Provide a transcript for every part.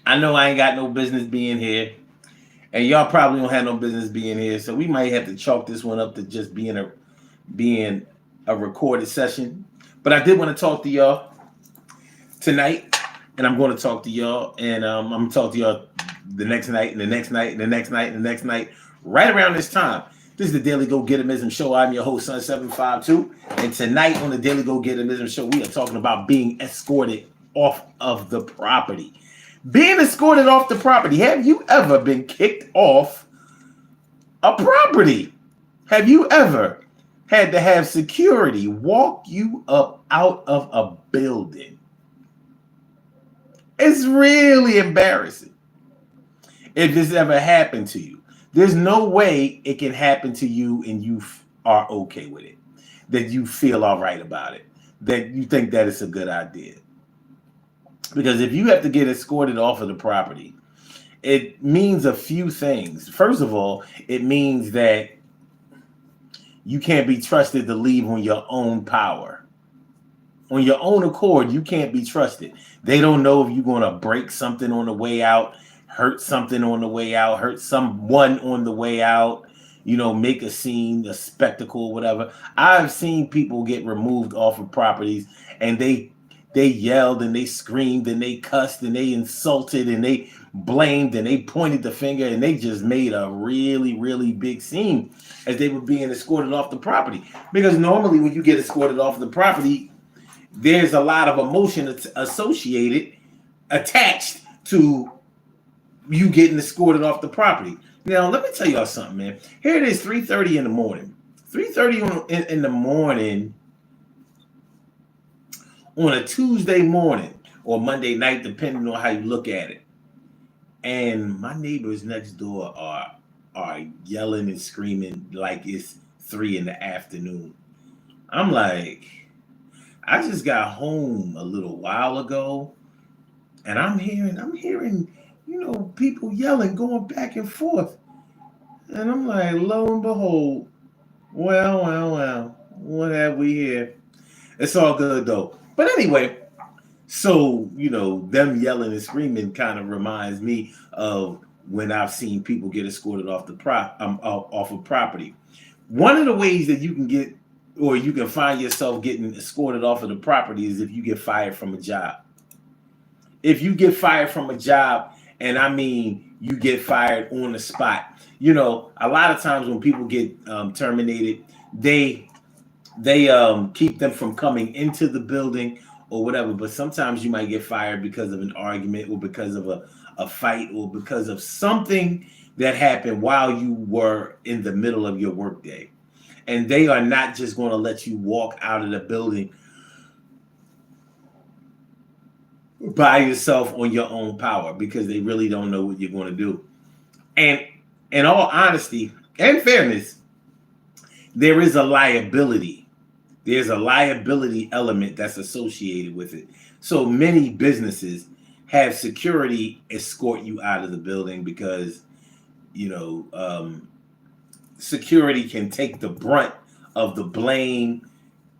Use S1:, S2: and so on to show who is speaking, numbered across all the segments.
S1: I know I ain't got no business being here, and y'all probably don't have no business being here. So we might have to chalk this one up to just being a recorded session. But I did want to talk to y'all tonight, and I'm going to talk to y'all, and I'm going to talk to y'all the next night, and the next night, and the next night, and the next night, right around this time. This is the Daily Go Getimism Show. I'm your host, Sun752, and tonight on the Daily Go Getimism Show, we are talking about being escorted off of the property. Being escorted off the property. Have you ever been kicked off a property? Have you ever had to have security walk you up out of a building? It's really embarrassing if this ever happened to you. There's no way it can happen to you and you are okay with it, that you feel all right about it, that you think that it's a good idea. Because if you have to get escorted off of the property, it means a few things. First of all, it means that you can't be trusted to leave on your own power. On your own accord, you can't be trusted. They don't know if you're going to break something on the way out, hurt something on the way out, hurt someone on the way out, make a scene, a spectacle, whatever. I've seen people get removed off of properties and they yelled and they screamed and they cussed and they insulted and they blamed and they pointed the finger and they just made a really, really big scene as they were being escorted off the property. Because normally when you get escorted off the property, there's a lot of emotion associated, attached to you getting escorted off the property. Now, let me tell y'all something, man. Here it is, 3:30 in the morning. 3:30 in the morning on a Tuesday morning or Monday night, depending on how you look at it. And my neighbors next door are yelling and screaming like it's 3 in the afternoon. I'm like, I just got home a little while ago, and I'm hearing, people yelling, going back and forth. And I'm like, lo and behold, well, what have we here? It's all good though. But anyway, so, them yelling and screaming kind of reminds me of when I've seen people get escorted off off of property. One of the ways that you can get, or you can find yourself getting escorted off of the property, is if you get fired from a job. If you get fired from a job, and I mean you get fired on the spot. A lot of times when people get terminated, they keep them from coming into the building or whatever. But sometimes you might get fired because of an argument or because of a fight or because of something that happened while you were in the middle of your workday. And they are not just going to let you walk out of the building by yourself on your own power, because they really don't know what you're going to do. And in all honesty and fairness, there is a liability. There's a liability element that's associated with it. So many businesses have security escort you out of the building because, security can take the brunt of the blame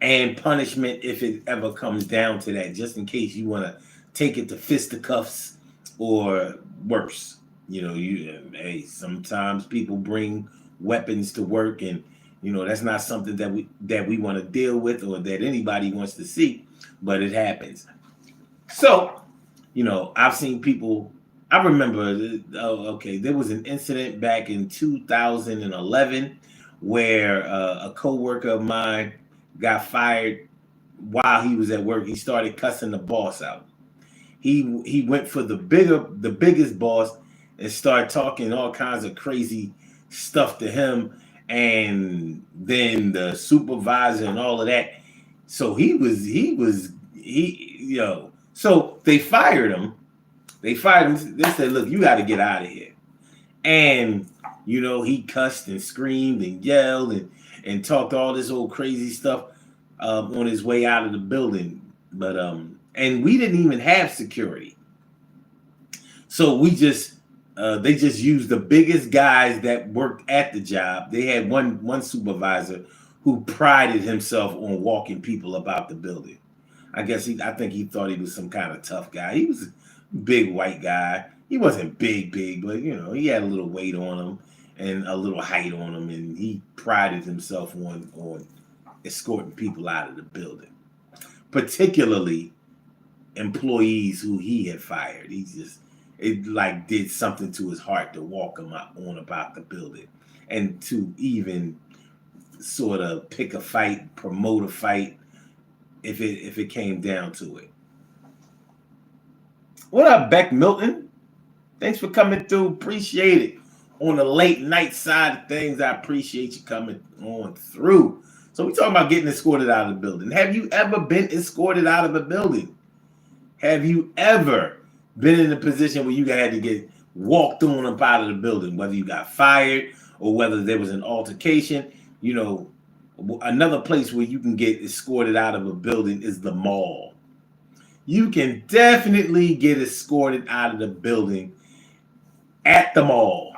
S1: and punishment if it ever comes down to that, just in case you want to take it to fisticuffs or worse. Sometimes people bring weapons to work, and that's not something that we want to deal with or that anybody wants to see, but it happens. So, I've seen people. I remember, there was an incident back in 2011 where a coworker of mine got fired while he was at work. He started cussing the boss out. He went for the biggest boss and started talking all kinds of crazy stuff to him, and then the supervisor and all of that. So so they fired him. They said, look, you got to get out of here. And, he cussed and screamed and yelled and talked all this old crazy stuff on his way out of the building. But, and we didn't even have security. So they just used the biggest guys that worked at the job. They had one supervisor who prided himself on walking people about the building. I think he thought he was some kind of tough guy. He was big white guy. He wasn't big, but he had a little weight on him and a little height on him, and he prided himself on escorting people out of the building, particularly employees who he had fired. It like did something to his heart to walk him on about the building, and to even sort of pick a fight, promote a fight, if it came down to it. What up, Beck Milton? Thanks for coming through. Appreciate it. On the late night side of things, I appreciate you coming on through. So we talking about getting escorted out of the building. Have you ever been escorted out of a building? Have you ever been in a position where you had to get walked on up out of the building, whether you got fired or whether there was an altercation? Another place where you can get escorted out of a building is the mall. You can definitely get escorted out of the building at the mall.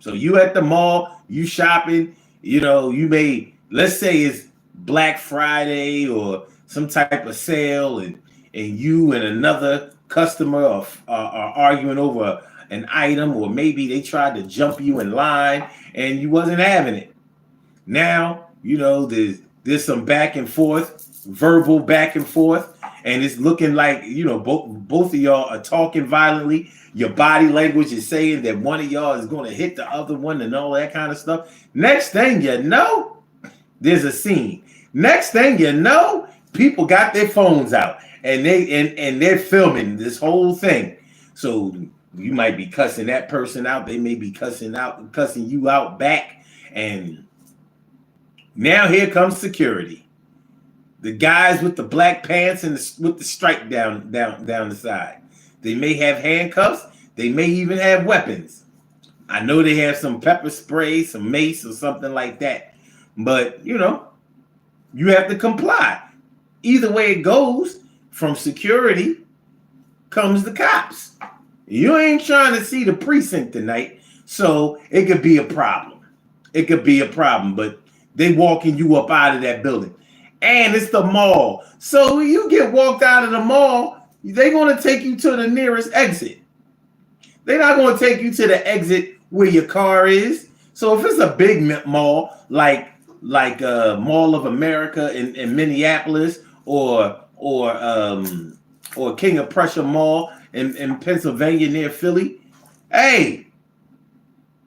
S1: So you at the mall, you shopping, you may, let's say it's Black Friday or some type of sale, and you and another customer are arguing over an item, or maybe they tried to jump you in line and you wasn't having it. Now, there's some back and forth, verbal back and forth, and it's looking like, both of y'all are talking violently. Your body language is saying that one of y'all is going to hit the other one and all that kind of stuff. Next thing you know, there's a scene. Next thing you know, people got their phones out and they're filming this whole thing. So you might be cussing that person out. They may be cussing you out back. And now here comes security. The guys with the black pants and with the stripe down the side. They may have handcuffs. They may even have weapons. I know they have some pepper spray, some mace, or something like that. But, you have to comply. Either way it goes, from security comes the cops. You ain't trying to see the precinct tonight, so it could be a problem. But they walking you up out of that building. And it's the mall. So when you get walked out of the mall, they're going to take you to the nearest exit. They're not going to take you to the exit where your car is. So if it's a big mall, like Mall of America in Minneapolis, or King of Prussia Mall in Pennsylvania near Philly, hey,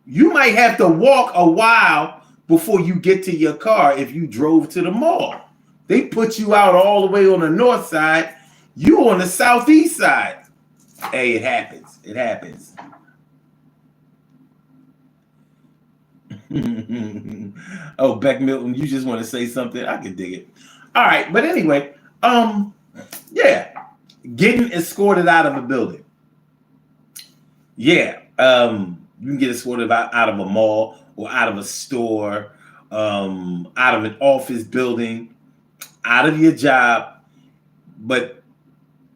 S1: you might have to walk a while before you get to your car if you drove to the mall. They put you out all the way on the north side. You on the southeast side. Hey, it happens. Oh, Beck Milton, you just want to say something? I can dig it. All right, but anyway, yeah, getting escorted out of a building. Yeah, you can get escorted out of a mall or out of a store, out of an office building, out of your job. But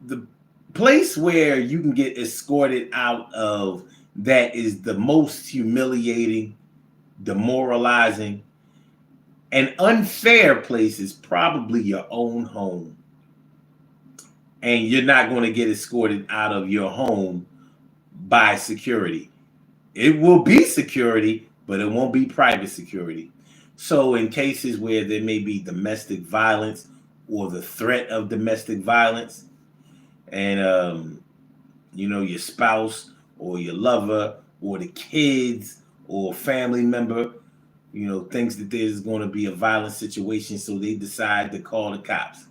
S1: the place where you can get escorted out of that is the most humiliating, demoralizing, and unfair place is probably your own home. And you're not going to get escorted out of your home by security. It will be security, but it won't be private security. So in cases where there may be domestic violence or the threat of domestic violence, and your spouse or your lover or the kids or family member, thinks that there's going to be a violent situation, so they decide to call the cops.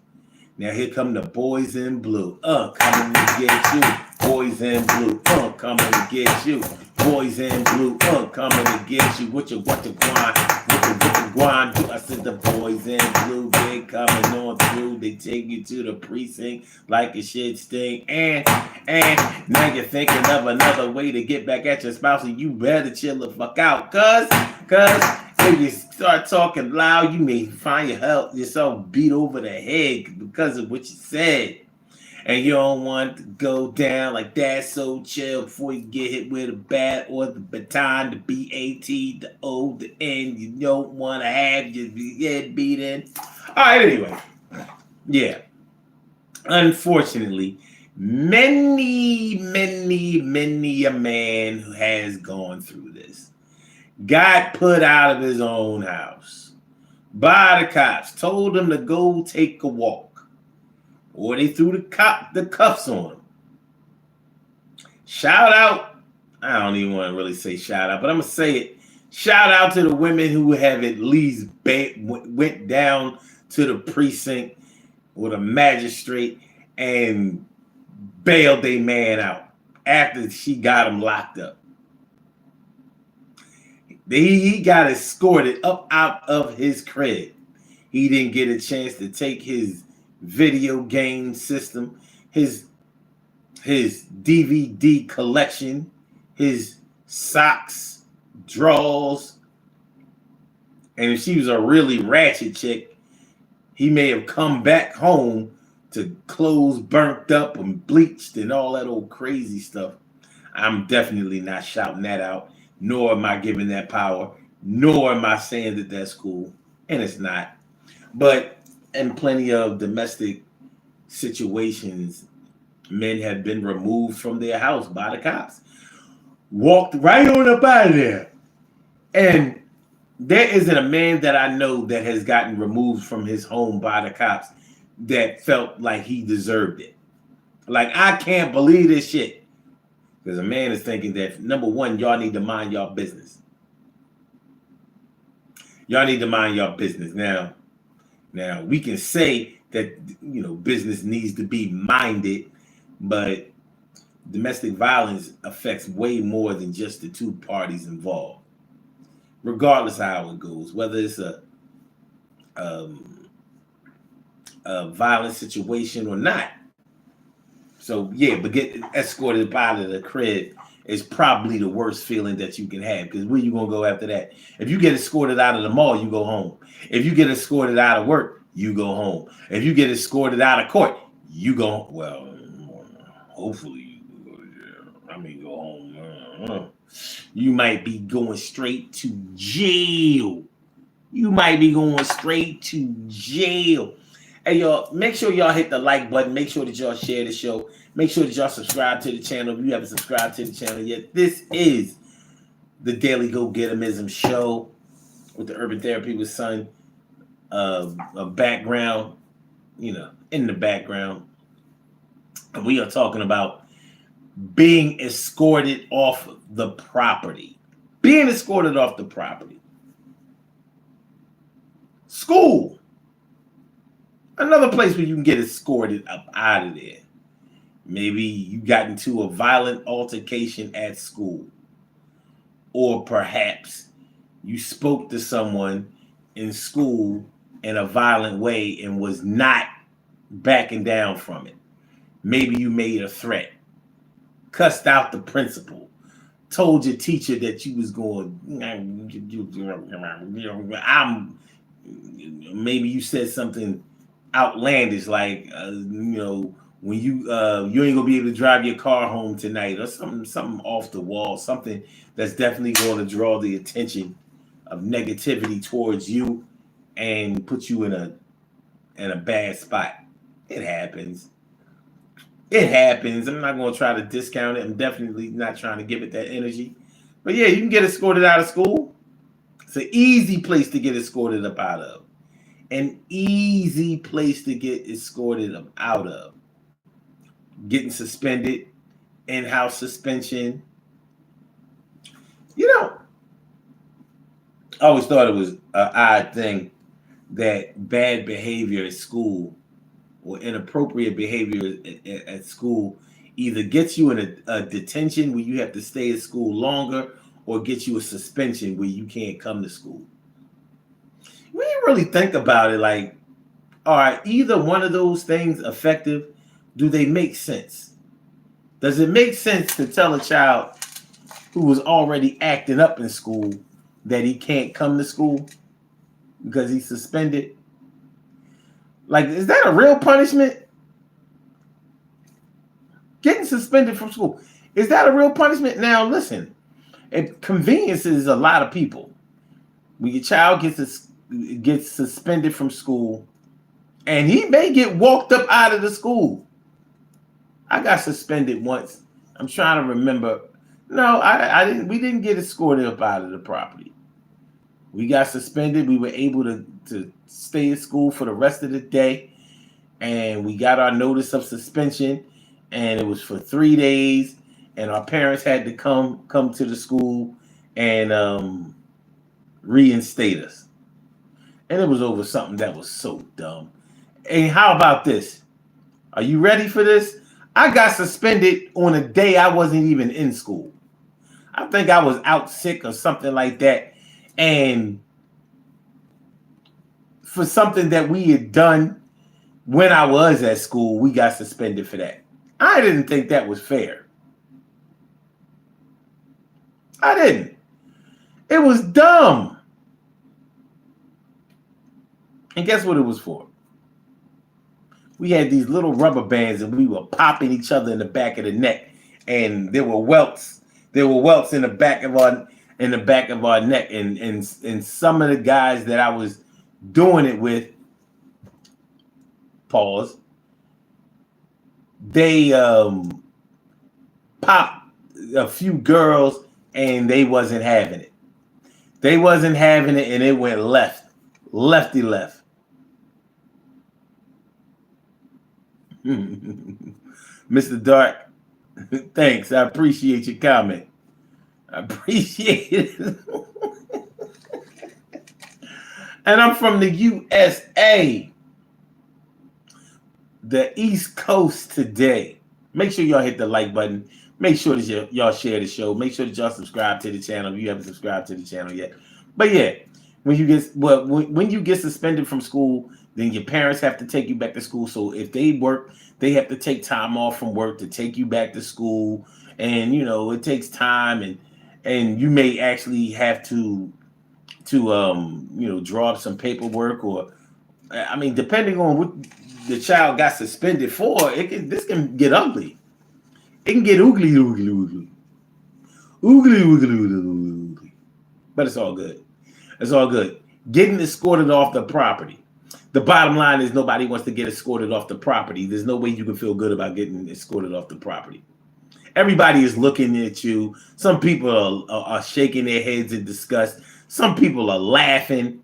S1: Now here come the boys in blue, coming to get you. Boys in blue, coming to get you. Boys in blue, coming to get you. What you guan do? I said the boys in blue, they coming on through. They take you to the precinct like a shit sting. And now you're thinking of another way to get back at your spouse, and you better chill the fuck out, cause if you start talking loud, you may find yourself beat over the head because of what you said. And you don't want to go down like that, so chill before you get hit with a bat or the baton, the B-A-T, the O, the N. You don't want to have your head beat in. All right, anyway. Yeah. Unfortunately, Many a man who has gone through this. Got put out of his own house by the cops, told him to go take a walk, or they threw the cuffs on him. Shout out, I don't even want to really say shout out, but I'm going to say it. Shout out to the women who have at least went down to the precinct or the magistrate and bailed a man out after she got him locked up. He got escorted up out of his crib. He didn't get a chance to take his video game system, his DVD collection, his socks, drawers. And if she was a really ratchet chick, he may have come back home to clothes burnt up and bleached and all that old crazy stuff. I'm definitely not shouting that out, nor am I giving that power, nor am I saying that that's cool, and it's not. But in plenty of domestic situations, men have been removed from their house by the cops. Walked right on up out of there. And there isn't a man that I know that has gotten removed from his home by the cops that felt like he deserved it. Like, I can't believe this shit. Because a man is thinking that, number one, y'all need to mind y'all business. Y'all need to mind y'all business. Now, we can say that, business needs to be minded, but domestic violence affects way more than just the two parties involved. Regardless of how it goes, whether it's a violent situation or not. So yeah, but getting escorted out of the crib is probably the worst feeling that you can have, because where you gonna go after that? If you get escorted out of the mall, you go home. If you get escorted out of work, you go home. If you get escorted out of court, you go, well, hopefully go home. You might be going straight to jail. Hey, y'all, make sure y'all hit the like button. Make sure that y'all share the show. Make sure that y'all subscribe to the channel if you haven't subscribed to the channel yet. This is the Daily Go Getimism show with the Urban Therapy with Son a background, in the background. And we are talking about being escorted off the property. Being escorted off the property. School. Another place where you can get escorted up out of there. Maybe you got into a violent altercation at school. Or perhaps you spoke to someone in school in a violent way and was not backing down from it. Maybe you made a threat. Cussed out the principal. Told your teacher that you was going, maybe you said something outlandish like, when you ain't gonna be able to drive your car home tonight, or something off the wall, something that's definitely going to draw the attention of negativity towards you and put you in a bad spot. It happens. I'm not going to try to discount it. I'm definitely not trying to give it that energy. But yeah, you can get escorted out of school. It's an easy place to get escorted up out of. An easy place to get escorted up out of. Getting suspended, in-house suspension. I always thought it was an odd thing that bad behavior at school or inappropriate behavior at school either gets you in a detention where you have to stay at school longer, or gets you a suspension where you can't come to school. When you really think about it, like, are either one of those things effective? Do they make sense? Does it make sense to tell a child who was already acting up in school that he can't come to school because he's suspended? Like, is that a real punishment? Getting suspended from school, is that a real punishment? Now, listen, it conveniences a lot of people. When your child gets suspended from school, and he may get walked up out of the school. I got suspended once. I'm trying to remember. No, I didn't. We didn't get escorted up out of the property. We got suspended. We were able to stay at school for the rest of the day, and we got our notice of suspension, and it was for 3 days. And our parents had to come to the school and reinstate us. And it was over something that was so dumb. And how about this? Are you ready for this? I got suspended on a day I wasn't even in school. I think I was out sick or something like that. And for something that we had done when I was at school, we got suspended for that. I didn't think that was fair. I didn't. It was dumb. And guess what it was for? We had these little rubber bands and we were popping each other in the back of the neck. And there were welts. There were welts in the back of our neck. And some of the guys that I was doing it with, pause, they popped a few girls and they wasn't having it. They wasn't having it and it went left. Lefty left. Mr. Dark, thanks. I appreciate your comment. I appreciate it. And I'm from the USA, the East Coast today. Make sure y'all hit the like button. Make sure that y'all share the show. Make sure that y'all subscribe to the channel if you haven't subscribed to the channel yet. But yeah, when you get suspended from school, then your parents have to take you back to school. So if they work, they have to take time off from work to take you back to school. And it takes time, and you may actually have to draw up some paperwork, or depending on what the child got suspended for, this can get ugly. It can get oogly. But it's all good. It's all good. Getting escorted off the property. The bottom line is nobody wants to get escorted off the property. There's no way you can feel good about getting escorted off the property. Everybody is looking at you. Some people are shaking their heads in disgust. Some people are laughing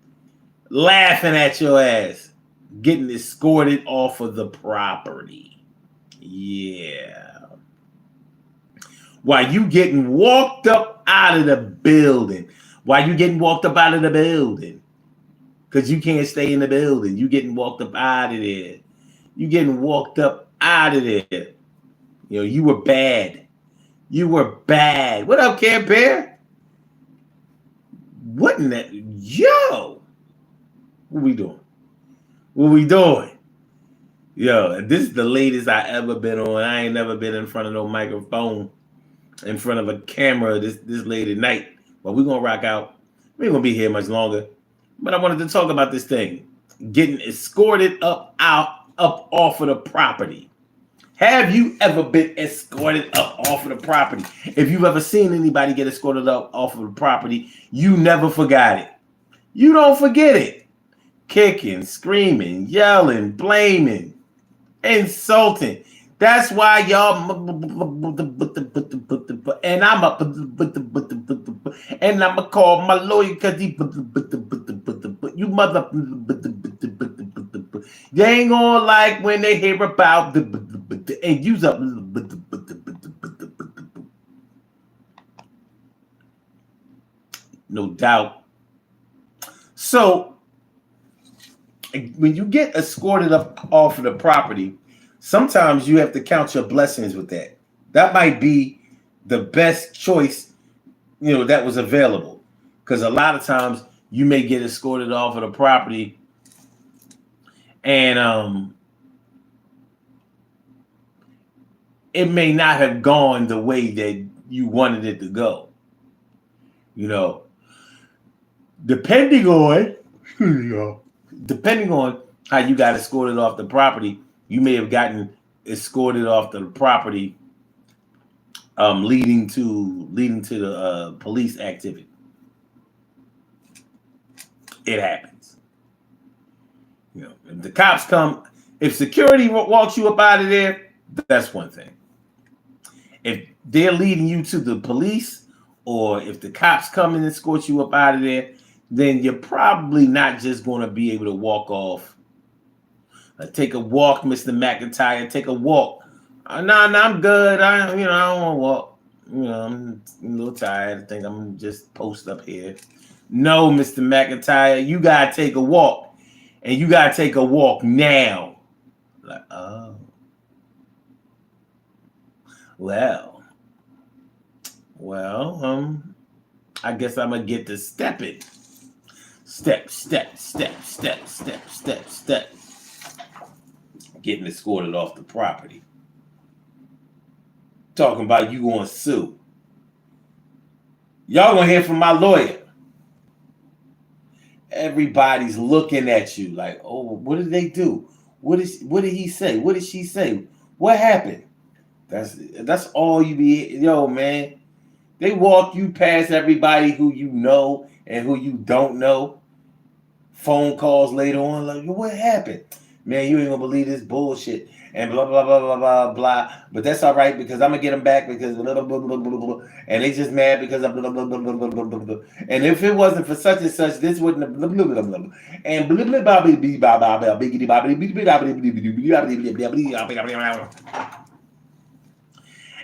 S1: at your ass. Getting escorted off of the property. Yeah. While you getting walked up out of the building. Because you can't stay in the building. You getting walked up out of there. You getting walked up out of there. You were bad. What up, Care Bear? What in that? Yo! What we doing? Yo, this is the latest I ever been on. I ain't never been in front of no microphone, in front of a camera this late at night. But we're going to rock out. We ain't going to be here much longer. But I wanted to talk about this thing. Getting escorted up off of the property. Have you ever been escorted up off of the property? If you've ever seen anybody get escorted up off of the property, you never forgot it. You don't forget it. Kicking, screaming, yelling, blaming, insulting. That's why y'all and I'ma call my lawyer because he you mother. They ain't gonna like when they hear about and use up. No doubt. So when you get escorted up off of the property, sometimes you have to count your blessings with that. That might be the best choice, that was available. Because a lot of times you may get escorted off of the property and it may not have gone the way that you wanted it to go. Depending on how you got escorted off the property, you may have gotten escorted off the property, leading to the police activity. It happens. If the cops come, if security walks you up out of there, That's one thing. If they're leading you to the police, or if the cops come and escort you up out of there, then you're probably not just going to be able to walk off. Take a walk, Mr. McIntyre. Take a walk. No, I'm good. I don't want to walk. I'm a little tired. I think I'm just post up here. No, Mr. McIntyre, you gotta take a walk, and you gotta take a walk now. Like, oh, well, I guess I'm gonna get to stepping. Step. Getting escorted off the property. Talking about you going to sue. Y'all gonna hear from my lawyer. Everybody's looking at you like, oh, what did they do? What did he say? What did she say? What happened? That's all you be, yo, man. They walk you past everybody who you know and who you don't know. Phone calls later on, like, what happened? Man, you ain't gonna believe this bullshit. And blah, blah, blah, blah, blah, blah. But that's all right because I'm gonna get them back because blah, blah, blah, blah, blah, blah. And they just mad because of blah, blah, blah, blah, blah, blah, blah, blah. And if it wasn't for such and such, this wouldn't have blah, blah, blah, blah, blah. And blah, blah, blah, blah, blah, blah, blah, biggity, blah, blah, blah, blah.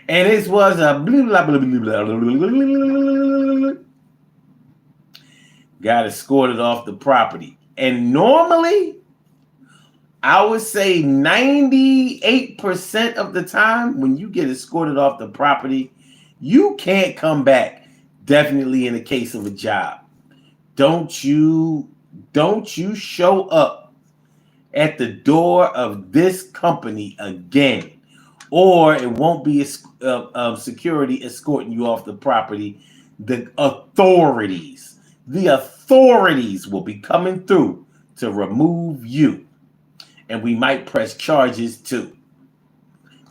S1: And this was a blah, blah, blah, blah, blah. Got escorted off the property. And normally, I would say 98% of the time when you get escorted off the property, you can't come back. Definitely in the case of a job. Don't you show up at the door of this company again, or it won't be security escorting you off the property. The authorities will be coming through to remove you. And we might press charges too.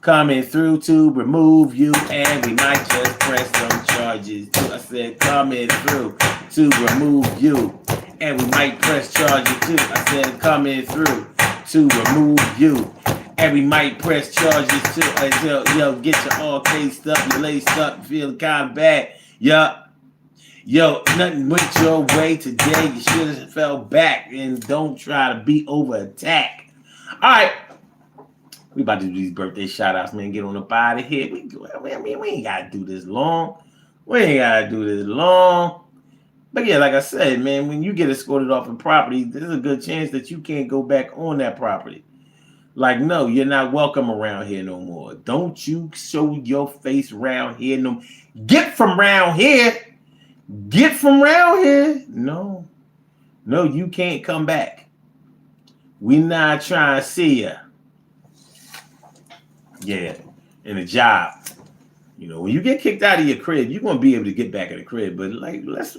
S1: Coming through to remove you, and we might just press some charges too. I said coming through to remove you, and we might press charges too. I said coming through to remove you, and we might press charges too. I said, yo, get you all cased up, you laced up, feeling kind of bad. Yup. Yo, nothing went your way today. You should have fell back, and don't try to be over attack. All right, we about to do these birthday shout outs, man. Get on up out of here. We ain't gotta do this long. But yeah, like I said, man, when you get escorted off a property, there's a good chance that you can't go back on that property. Like, no, you're not welcome around here no more. Don't you show your face around here no. Get from around here. No, you can't come back. We not trying to see ya. Yeah, in a job. When you get kicked out of your crib, you're gonna be able to get back in the crib. But like, let's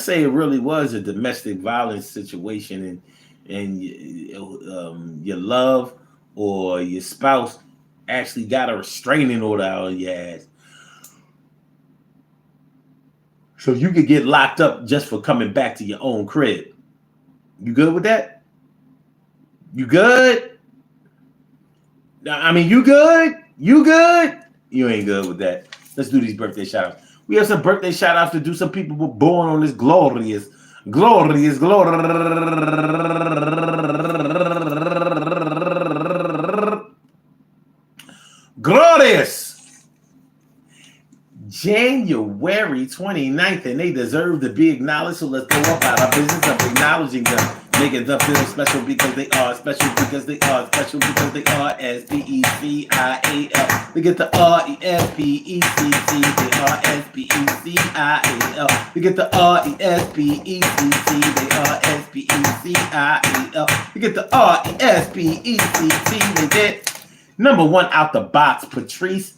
S1: say it really was a domestic violence situation, and your love or your spouse actually got a restraining order out on your ass. So you could get locked up just for coming back to your own crib. You good with that? You good? I mean, you good? You ain't good with that. Let's do these birthday shout outs. We have some birthday shout outs to do. Some people were born on this glorious. January 29th, and they deserve to be acknowledged. So let's go up out of business of acknowledging them. Making them feel special because they are special because they are special because they are SPECIAL. We get the RESPECC. They are SPECIAL. We get the RESPECC. They are SPECIAL. We get the RESPECC. They get number one out the box, Patrice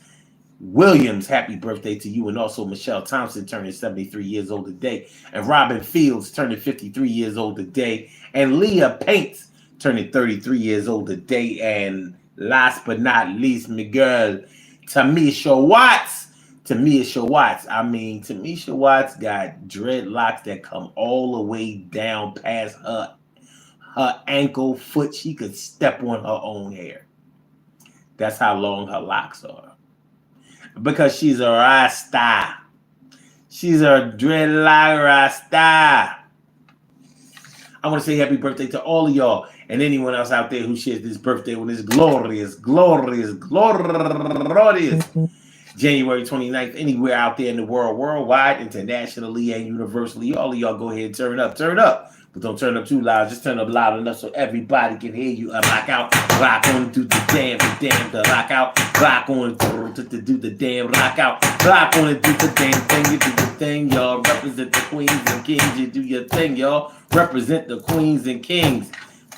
S1: Williams. Happy birthday to you. And also Michelle Thompson turning 73 years old today. And Robin Fields turning 53 years old today. And Leah Paints turning 33 years old today. And last but not least, my girl, Tamisha Watts. Tamisha Watts got dreadlocks that come all the way down past her ankle, foot. She could step on her own hair. That's how long her locks are. Because she's a Rasta. She's a dreadlock Rasta. I want to say happy birthday to all of y'all and anyone else out there who shares this birthday on this glorious January 29th, anywhere out there in the world, worldwide, internationally, and universally. All of y'all go ahead and turn up. But don't turn up too loud. Just turn up loud enough so everybody can hear you. Rock out, rock on, do the damn, the rock out, rock on, do the damn, rock out, rock on, do the damn thing. You do your thing, y'all. Represent the queens and kings. You do your thing, y'all. Represent the queens and kings.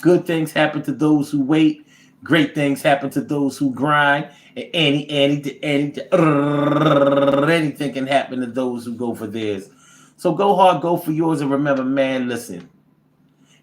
S1: Good things happen to those who wait. Great things happen to those who grind. And anything can happen to those who go for theirs. So go hard, go for yours, and remember, man, listen.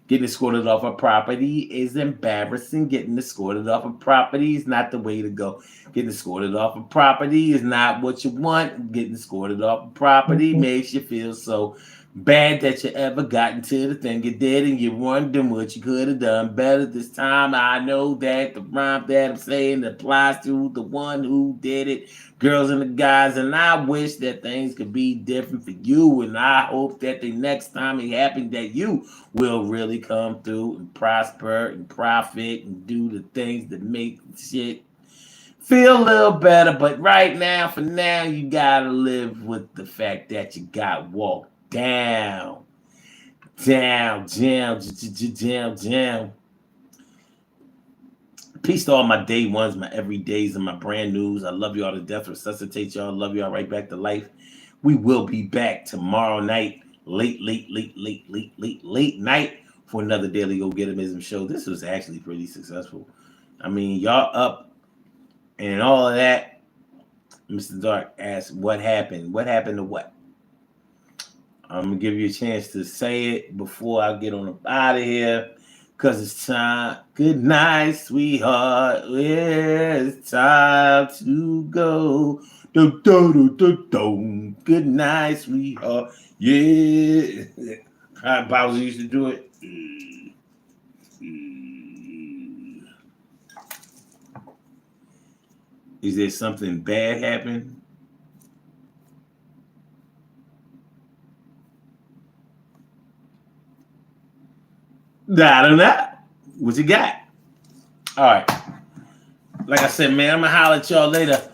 S1: Getting escorted off a property is embarrassing. Getting escorted off a property is not the way to go. Getting escorted off a property is not what you want. Getting escorted off a property makes you feel so bad that you ever got into the thing you did and you're wondering what you could have done better this time. I know that the rhyme that I'm saying applies to the one who did it, girls and the guys, and I wish that things could be different for you, and I hope that the next time it happens that you will really come through and prosper and profit and do the things that make shit feel a little better. But right now, for now, you gotta live with the fact that you got walked down. Peace to all my day ones, my everydays, and my brand news. I love y'all to death. Resuscitate y'all. Love y'all right back to life. We will be back tomorrow night, late night for another Daily Go Getimism show. This was actually pretty successful. I mean, y'all up and all of that. Mr. Dark asked, what happened? What happened to what? I'm going to give you a chance to say it before I get on out of here, because it's time. Good night, sweetheart. Yeah, it's time to go. Good night, sweetheart. Yeah. How Bowser used to do it. Is there something bad happened? I don't know. What you got? All right. Like I said, man, I'm going to holler at y'all later.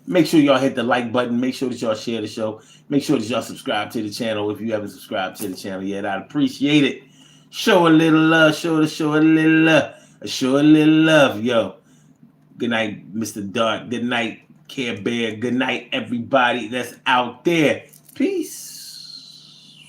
S1: Make sure y'all hit the like button. Make sure that y'all share the show. Make sure that y'all subscribe to the channel if you haven't subscribed to the channel yet. I'd appreciate it. Show a little love. Show a little love. Show a little love, yo. Good night, Mr. Dark. Good night, Care Bear. Good night, everybody that's out there. Peace.